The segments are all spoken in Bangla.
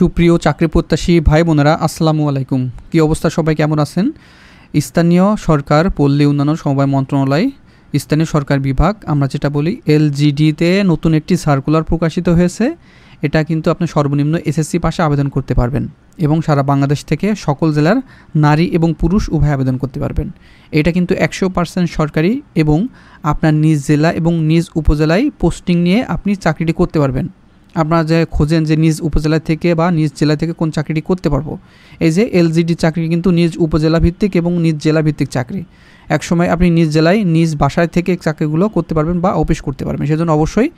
সুপ্রিয় চাকরি প্রত্যাশী ভাই বোনেরা আসসালামু আলাইকুম। কি অবস্থা, সবাই কেমন আছেন? স্থানীয় সরকার পল্লী উন্নয়ন সমবায় মন্ত্রণালয় স্থানীয় সরকার বিভাগ, আমরা যেটা বলি এলজিডিতে নতুন একটি সার্কুলার প্রকাশিত হয়েছে। এটা কিন্তু আপনি সর্বনিম্ন এসএসসি পাশে আবেদন করতে পারবেন এবং সারা বাংলাদেশ থেকে সকল জেলার নারী এবং পুরুষ উভয় আবেদন করতে পারবেন। এটা কিন্তু 100% সরকারি এবং আপনার নিজ জেলা এবং নিজ উপজেলায় পোস্টিং নিয়ে আপনি চাকরিটি করতে পারবেন। আপনারা যে খোঁজেন যে নিজ উপজেলা থেকে বা নিজ জেলা থেকে কোন চাকরিটি করতে পারবো, এই যে এলজিডি চাকরি কিন্তু নিজ উপজেলা ভিত্তিক এবং নিজ জেলা ভিত্তিক চাকরি। একসময় আপনি নিজ জেলায় নিজ বাসায় থেকে চাকরিগুলো করতে পারবেন বা অফিস করতে পারবেন। সেজন্য অবশ্যই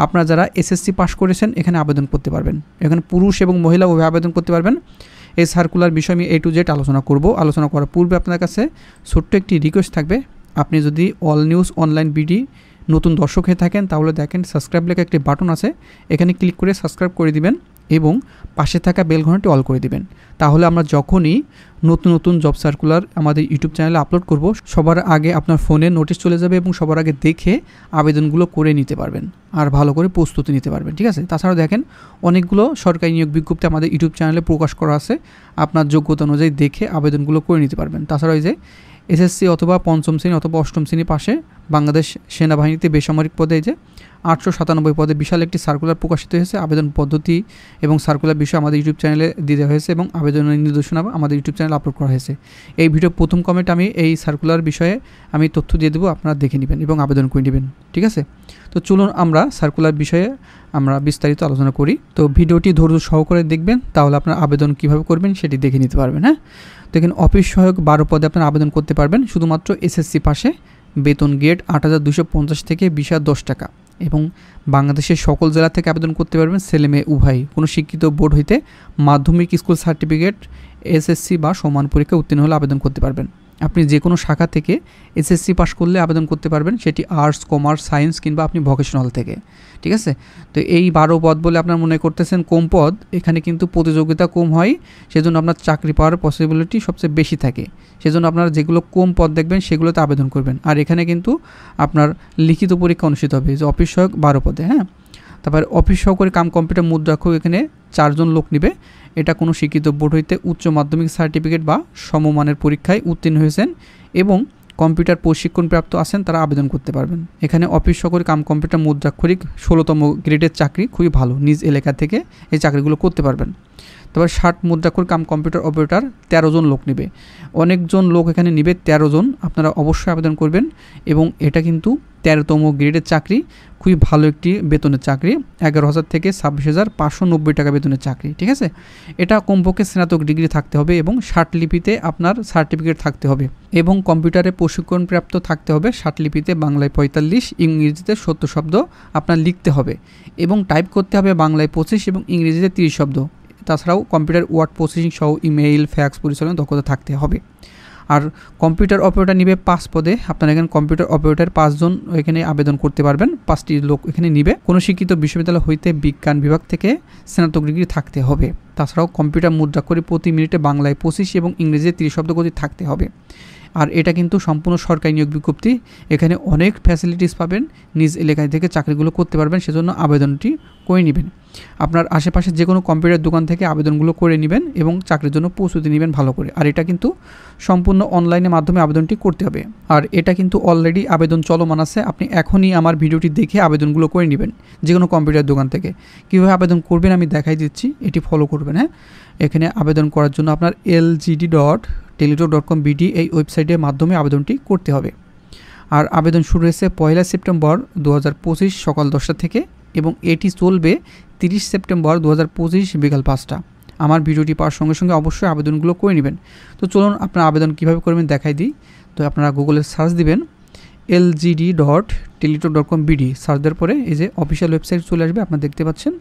আপনারা যারা এসএসসি পাস করেছেন এখানে আবেদন করতে পারবেন। এখানে পুরুষ এবং মহিলা উভয় আবেদন করতে পারবেন। এই সার্কুলার বিষয়ে আমি A to Z আলোচনা করব। আলোচনা করার পূর্বে আপনার কাছে ছোট্ট একটি রিকোয়েস্ট থাকবে, আপনি যদি অল নিউজ অনলাইন বিডি নতুন দর্শক হয়ে থাকেন তাহলে দেখেন সাবস্ক্রাইব লেখা একটি বাটন আছে, এখানে ক্লিক করে সাবস্ক্রাইব করে দিবেন এবং পাশে থাকা বেল ঘন্টাটি অল করে দিবেন। তাহলে আমরা যখনই নতুন নতুন জব সার্কুলার আমাদের ইউটিউব চ্যানেলে আপলোড করব সবার আগে আপনার ফোনে নোটিশ চলে যাবে এবং সবার আগে দেখে আবেদনগুলো করে নিতে পারবেন আর ভালো করে প্রস্তুতি নিতে পারবেন। ঠিক আছে, তাছাড়াও দেখেন অনেকগুলো সরকারি নিয়োগ বিজ্ঞপ্তি আমাদের ইউটিউব চ্যানেলে প্রকাশ করা আছে, আপনার যোগ্যতা অনুযায়ী দেখে আবেদনগুলো করে নিতে পারবেন। তাছাড়াও এই যে এসএসসি অথবা পঞ্চম শ্রেণী অথবা অষ্টম শ্রেণী পাশে বাংলাদেশ সেনাবাহিনীতে বেসামরিক পদে এই যে 897 পদে বিশাল একটি সার্কুলার প্রকাশিত হয়েছে। আবেদন পদ্ধতি এবং সার্কুলার বিষয় আমাদের ইউটিউব চ্যানেলে দিয়ে দেওয়া হয়েছে এবং আবেদনের নির্দেশনা আমাদের ইউটিউব চ্যানেলে আপলোড করা হয়েছে। এই ভিডিও প্রথম কমেন্ট আমি এই সার্কুলার বিষয়ে আমি তথ্য দিয়ে দেবো, আপনারা দেখে নেবেন এবং আবেদন করে নেবেন। ঠিক আছে, তো চলুন আমরা সার্কুলার বিষয়ে আমরা বিস্তারিত আলোচনা করি। তো ভিডিওটি ধৈর্য সহকারে দেখবেন, তাহলে আপনার আবেদন কীভাবে করবেন সেটি দেখে নিতে পারবেন। হ্যাঁ, দেখেন অফিস সহায়ক 12 পদে আপনারা আবেদন করতে পারবেন শুধুমাত্র এসএসসি পাশে। বেতন গ্রেড 8,250 থেকে 20,010 টাকা এবং বাংলাদেশের সকল জেলা থেকে আবেদন করতে পারবেন, ছেলে মেয়ে উভয়। কোনো শিক্ষিত বোর্ড হইতে মাধ্যমিক স্কুল সার্টিফিকেট এসএসসি বা সমান পরীক্ষা উত্তীর্ণ হলে আবেদন করতে পারবেন। আপনি যে কোনো শাখা থেকে এসএসসি পাস করলে আবেদন করতে পারবেন, সেটি আর্টস, কমার্স, সায়েন্স কিংবা আপনি ভোকেশনাল থেকে। ঠিক আছে, তো এই 12 পদ বলে আপনার মনে করতেছেন কম পদ, এখানে কিন্তু প্রতিযোগিতা কম হয়, সেজন্য আপনার চাকরি পাওয়ার পসিবিলিটি সবচেয়ে বেশি থাকে। সেজন্য আপনারা যেগুলো কম পদ দেখবেন সেগুলোতে আবেদন করবেন। আর এখানে কিন্তু আপনার লিখিত পরীক্ষা অনুষ্ঠিত হবে, যে অফিস সহায়ক 12 পদে। হ্যাঁ, তারপর অফিস সহকারী কাম কম্পিউটার মুদ্রাক্ষক এখানে 4 জন লোক নেবে। এটা কোনো শিক্ষিত বোর্ড হইতে উচ্চ মাধ্যমিক সার্টিফিকেট বা সমমানের পরীক্ষায় উত্তীর্ণ হয়েছেন এবং কম্পিউটার প্রশিক্ষণপ্রাপ্ত আছেন, তারা আবেদন করতে পারবেন। এখানে অফিস সহকারী কাম কম্পিউটার মুদ্রাক্ষরিক 16তম গ্রেডের চাকরি, খুবই ভালো, নিজ এলাকা থেকে এই চাকরিগুলো করতে পারবেন। তারপর 60 মুদ্রাক্ষর কাম কম্পিউটার অপারেটর 13 জন লোক নেবে। অনেকজন লোক এখানে নেবে, 13 জন, আপনারা অবশ্যই আবেদন করবেন এবং এটা কিন্তু 13তম গ্রেডের চাকরি, খুবই ভালো একটি বেতনের চাকরি, 11,000 থেকে 26,590 টাকা বেতনের চাকরি। ঠিক আছে, এটা কমপক্ষে স্নাতক ডিগ্রি থাকতে হবে এবং ষাটলিপিতে আপনার সার্টিফিকেট থাকতে হবে এবং কম্পিউটারে প্রশিক্ষণপ্রাপ্ত থাকতে হবে। ষাটলিপিতে বাংলায় 45, ইংরেজিতে 70 শব্দ আপনার লিখতে হবে এবং টাইপ করতে হবে বাংলায় 25 এবং ইংরেজিতে 30 শব্দ। তাছাড়াও কম্পিউটার ওয়ার্ড প্রসেসিং সহ ইমেইল, ফ্যাক্স পরিচালনার দক্ষতা থাকতে হবে। আর কম্পিউটার অপারেটর নিবে 5 পদে। আপনারা এখানে কম্পিউটার অপারেটর 5 জন এখানে আবেদন করতে পারবেন, 5টি লোক এখানে নিবে। কোনো শিক্ষিত বিশ্ববিদ্যালয় হইতে বিজ্ঞান বিভাগ থেকে স্নাতক ডিগ্রি থাকতে হবে। তাছাড়াও কম্পিউটার মুদ্রাক্ষরে প্রতি মিনিটে বাংলায় 25 এবং ইংরেজিতে 30 শব্দ গতি থাকতে হবে। আর এটা কিন্তু সম্পূর্ণ সরকারি নিয়োগ বিজ্ঞপ্তি, এখানে অনেক ফ্যাসিলিটিস পাবেন, নিজ এলাকায় থেকে চাকরিগুলো করতে পারবেন, সেজন্য আবেদনটি করে নেবেন। আপনার আশেপাশে যে কোনো কম্পিউটার দোকান থেকে আবেদনগুলো করে নেবেন এবং চাকরির জন্য প্রস্তুতি নেবেন ভালো করে। আর এটা কিন্তু সম্পূর্ণ অনলাইনের মাধ্যমে আবেদনটি করতে হবে। আর এটা কিন্তু অলরেডি আবেদন চলমান আছে, আপনি এখনই আমার ভিডিওটি দেখে আবেদনগুলো করে নেবেন যে কোনো কম্পিউটার দোকান থেকে। কীভাবে আবেদন করবেন আমি দেখাই দিচ্ছি, এটি ফলো করবেন। হ্যাঁ, এখানে আবেদন করার জন্য আপনার lgd.teletalk.com BD এই ওয়েবসাইটের মাধ্যমে আবেদনটি করতে হবে। আর আবেদন শুরু হয়েছে 1 সেপ্টেম্বর 2025 সকাল 10টা থেকে এবং এটি চলবে 30 সেপ্টেম্বর 2025 বিকাল 5টা। আমার ভিডিওটি পাওয়ার সঙ্গে সঙ্গে অবশ্যই আবেদনগুলো করে নেবেন। তো চলুন আপনার আবেদন কীভাবে করবেন দেখাই দিই। তো আপনারা গুগলে সার্চ দিবেন lgd.teletalk.com BD, সার্চ দেওয়ার পরে এই যে অফিসিয়াল ওয়েবসাইট চলে আসবে, আপনারা দেখতে পাচ্ছেন।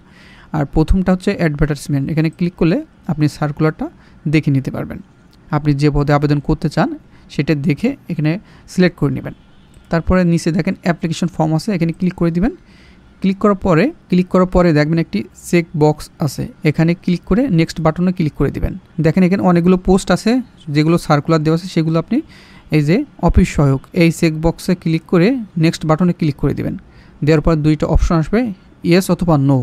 আর প্রথমটা হচ্ছে অ্যাডভার্টাইজমেন্ট, এখানে ক্লিক করলে আপনি সার্কুলারটা দেখে নিতে পারবেন। আপনি যে পদে আবেদন করতে চান সেটা দেখে এখানে সিলেক্ট করে নেবেন। তারপরে নিচে দেখেন অ্যাপ্লিকেশন ফর্ম আছে, এখানে ক্লিক করে দিবেন। ক্লিক করার পরে দেখবেন একটি চেক বক্স আছে, এখানে ক্লিক করে নেক্সট বাটনে ক্লিক করে দিবেন। দেখেন এখানে অনেকগুলো পোস্ট আছে যেগুলো সার্কুলার দেওয়া আছে, সেগুলো আপনি এই যে অফিস সহায়ক এই চেক বক্সে ক্লিক করে নেক্সট বাটনে ক্লিক করে দিবেন। দেওয়ার পর 2টা অপশন আসবে, ইয়েস অথবা নো।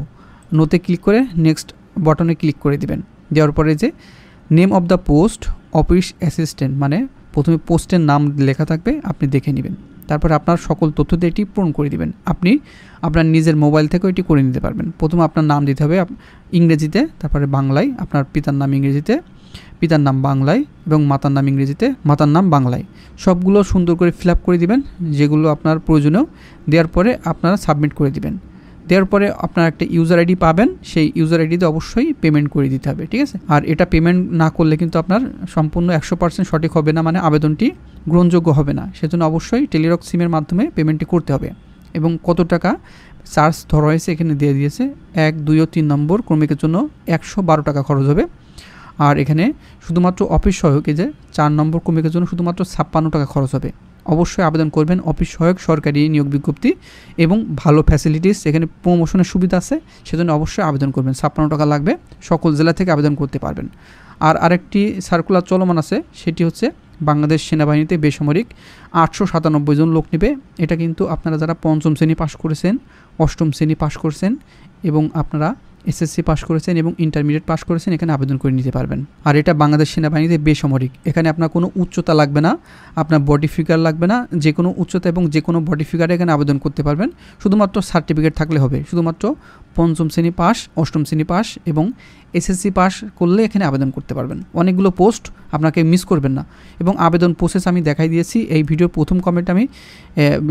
নোতে ক্লিক করে নেক্সট বাটনে ক্লিক করে দিবেন। দেওয়ার পরে যে name of the post office assistant, মানে প্রথমে পোস্টের নাম লেখা থাকবে, আপনি দেখে নেবেন। তারপরে আপনার সকল তথ্য দিয়ে এটি পূরণ করে দিবেন। আপনি আপনার নিজের মোবাইল থেকেও এটি করে নিতে পারবেন। প্রথমে আপনার নাম দিতে হবে ইংরেজিতে, তারপরে বাংলায় আপনার পিতার নাম ইংরেজিতে, পিতার নাম বাংলায়, এবং মাতার নাম ইংরেজিতে, মাতার নাম বাংলায়। সবগুলো সুন্দর করে ফিল আপ করে দিবেন, যেগুলো আপনার প্রয়োজনীয়। দেওয়ার পরে আপনারা সাবমিট করে দিবেন। দেওয়ার পরে আপনার একটা ইউজার আইডি পাবেন, সেই ইউজার আইডিতে অবশ্যই পেমেন্ট করে দিতে হবে, ঠিক আছে। আর এটা পেমেন্ট না করলে কিন্তু আপনার সম্পূর্ণ 100% সঠিক হবে না, মানে আবেদনটি গ্রহণযোগ্য হবে না। সেজন্য অবশ্যই টেলিটক সিমের মাধ্যমে পেমেন্টটি করতে হবে। এবং কত টাকা চার্জ ধরা হয়েছে এখানে দিয়ে দিয়েছে। 1, 2 ও 3 নম্বর ক্রমিকের জন্য 112 টাকা খরচ হবে। আর এখানে শুধুমাত্র অফিস সহায়ক, এই যে 4 নম্বর ক্রমিকের জন্য শুধুমাত্র 56 টাকা খরচ হবে। অবশ্যই আবেদন করবেন। অফিস সহায়ক সরকারি নিয়োগ বিজ্ঞপ্তি এবং ভালো ফ্যাসিলিটিস, এখানে প্রমোশনের সুবিধা আছে, সেজন্য অবশ্যই আবেদন করবেন। 56 টাকা লাগবে, সকল জেলা থেকে আবেদন করতে পারবেন। আর আরেকটি সার্কুলার চলমান আছে, সেটি হচ্ছে বাংলাদেশ সেনাবাহিনীতে বেসামরিক 897 জন লোক নেবে। এটা কিন্তু আপনারা যারা 5ম শ্রেণী পাশ করেছেন, 8ম শ্রেণী পাশ করেছেন এবং আপনারা এসএসসি পাস করেছেন এবং ইন্টারমিডিয়েট পাস করেছেন, এখানে আবেদন করে নিতে পারবেন। আর এটা বাংলাদেশ সেনাবাহিনীতে বেসামরিক। এখানে আপনার কোনো উচ্চতা লাগবে না, আপনার বডি ফিগার লাগবে না, যে কোনো উচ্চতা এবং যে কোনো বডি ফিগারে এখানে আবেদন করতে পারবেন। শুধুমাত্র সার্টিফিকেট থাকলে হবে। শুধুমাত্র 5ম শ্রেণী পাস, 8ম শ্রেণী পাস এবং এসএসসি পাস করলে এখানে আবেদন করতে পারবেন। অনেকগুলো পোস্ট, আপনাকে মিস করবেন না। এবং আবেদন প্রসেস আমি দেখাই দিয়েছি। এই ভিডিওর প্রথম কমেন্টে আমি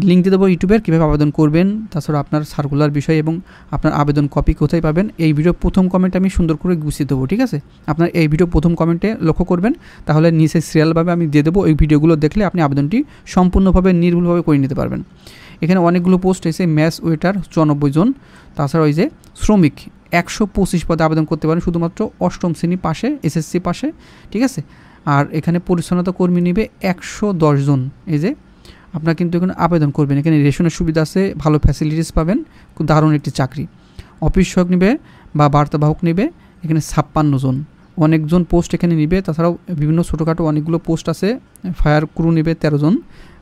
লিঙ্ক দিয়ে দেবো ইউটিউবের, কীভাবে আবেদন করবেন, তাছাড়া আপনার সার্কুলার বিষয় এবং আপনার আবেদন কপি কোথায় পাবেন। এই ভিডিওর প্রথম কমেন্টে আমি সুন্দর করে গুছিয়ে দেবো, ঠিক আছে। আপনার এই ভিডিও প্রথম কমেন্টে লক্ষ্য করবেন, তাহলে নিচে সিরিয়ালভাবে আমি দিয়ে দেবো। এই ভিডিওগুলো দেখলে আপনি আবেদনটি সম্পূর্ণভাবে নির্ভুলভাবে করে নিতে পারবেন। এখানে অনেকগুলো পোস্ট এসে ম্যাচ ওয়েটার 94 জন, তাছাড়া ওই যে শ্রমিক 125 পদে আবেদন করতে পারেন, শুধুমাত্র 8ম শ্রেণী পাশে, এসএসসি পাশে, ঠিক আছে। আর এখানে পরিচ্ছন্নতা কর্মী নেবে 110 জন। এই যে আপনারা কিন্তু এখানে আবেদন করবেন। এখানে রেশনের সুবিধা আছে, ভালো ফ্যাসিলিটিস পাবেন, খুব দারুণ একটি চাকরি। অফিস সহায়ক নেবে বা বার্তাবাহক নেবে এখানে 56 জন। অনেকজন পোস্ট এখানে নিবে। তাছাড়াও বিভিন্ন ছোটোখাটো অনেকগুলো পোস্ট আছে। ফায়ার ক্রু নেবে 13 জন,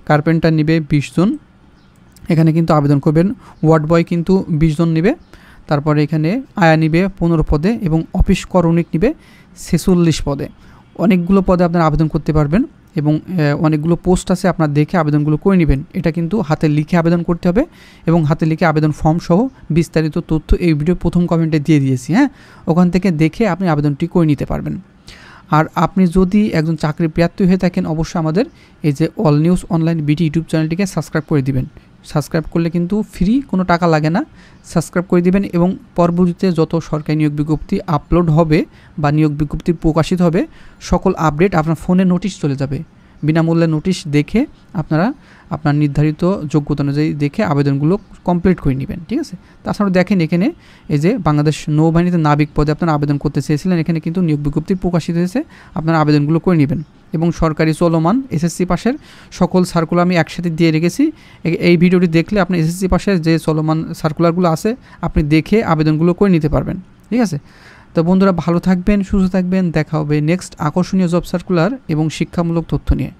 কার্পেন্টার নেবে 20 জন। এখানে কিন্তু আবেদন করবেন। ওয়ার্ড বয় কিন্তু 20 জন নেবে। তারপরে এখানে আয়া নিবে 15 পদে এবং অফিস করণিক নিবে 46 পদে। অনেকগুলো পদে আপনারা আবেদন করতে পারবেন এবং অনেকগুলো পোস্ট আছে, আপনার দেখে আবেদনগুলো করে নেবেন। এটা কিন্তু হাতে লিখে আবেদন করতে হবে এবং হাতে লিখে আবেদন ফর্ম সহ বিস্তারিত তথ্য এই ভিডিও প্রথম কমেন্টে দিয়ে দিয়েছি, হ্যাঁ। ওখান থেকে দেখে আপনি আবেদনটি করে নিতে পারবেন। আর আপনি যদি একজন চাকরি প্রার্থী হয়ে থাকেন, অবশ্যই আমাদের এই যে অল নিউজ অনলাইন বিটি ইউটিউব চ্যানেলটিকে সাবস্ক্রাইব করে দিবেন। সাবস্ক্রাইব করলে কিন্তু ফ্রি, কোনো টাকা লাগে না। সাবস্ক্রাইব করে দিবেন এবং পরবর্তীতে যত সরকারি নিয়োগ বিজ্ঞপ্তি আপলোড হবে বা নিয়োগ বিজ্ঞপ্তি প্রকাশিত হবে, সকল আপডেট আপনার ফোনে নোটিশ চলে যাবে। বিনামূল্যে নোটিশ দেখে আপনারা আপনার নির্ধারিত যোগ্যতা অনুযায়ী দেখে আবেদনগুলো কমপ্লিট করে নেবেন, ঠিক আছে। তাছাড়াও দেখেন এখানে এই যে বাংলাদেশ নৌবাহিনীতে নাবিক পদে আপনারা আবেদন করতে চেয়েছিলেন, এখানে কিন্তু নিয়োগ বিজ্ঞপ্তি প্রকাশিত হয়েছে, আপনারা আবেদনগুলো করে নেবেন। এবং সরকারি চলমান এসএসসি পাশের সকল সার্কুলার আমি একসাথে দিয়ে রেখেছি। এই ভিডিওটি দেখলে আপনি এসএসসি পাশের যে চলমান সার্কুলারগুলো আছে আপনি দেখে আবেদনগুলো করে নিতে পারবেন, ঠিক আছে। তো বন্ধুরা, ভালো থাকবেন, সুস্থ থাকবেন। দেখা হবে নেক্সট আকর্ষণীয় জব সার্কুলার এবং শিক্ষামূলক তথ্য নিয়ে।